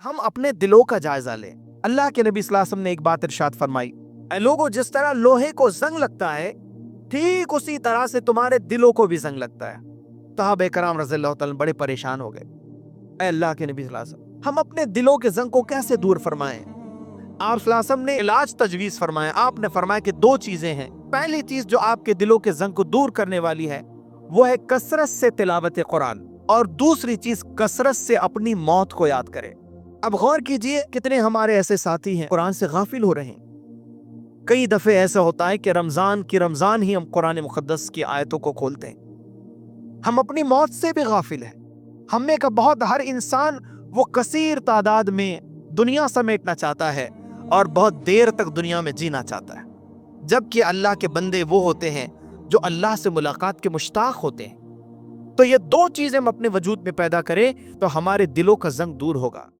हम अपने दिलों का जायजा लें। अल्लाह के नबी सल्लल्लाहु अलैहि वसल्लम ने एक बात इरशाद फरमाई, ऐ लोगों, जिस तरह लोहे को जंग लगता है ठीक उसी तरह से तुम्हारे दिलों को भी जंग लगता है। सहाबा कराम रज़ियल्लाहु तआला बड़े परेशान हो गए। ऐ अल्लाह के नबी सल्लल्लाहु अलैहि वसल्लम, हम अपने दिलों के जंग को कैसे दूर फरमाएं? आप सल्लल्लाहु अलैहि वसल्लम ने इलाज तजवीज फरमाया। आपने फरमाया कि दो चीजें हैं। पहली चीज जो आपके दिलों के जंग को दूर करने वाली है वो है कसरत से तिलावत कुरान, और दूसरी चीज कसरत से अपनी मौत को याद करें। अब गौर कीजिए, कितने हमारे ऐसे साथी हैं कुरान से गाफिल हो रहे हैं। कई दफे ऐसा होता है कि रमजान ही हम कुरान मुकद्दस की आयतों को खोलते हैं। हम अपनी मौत से भी गाफिल हैं। हम में का बहुत हर इंसान वो कसीर तादाद में दुनिया समेटना चाहता है और बहुत देर तक दुनिया में जीना चाहता है, जबकि अल्लाह के बंदे वो होते हैं जो अल्लाह से मुलाकात के मुश्ताक होते हैं। तो ये दो चीजें हम अपने वजूद में पैदा करें तो हमारे दिलों का जंग दूर होगा।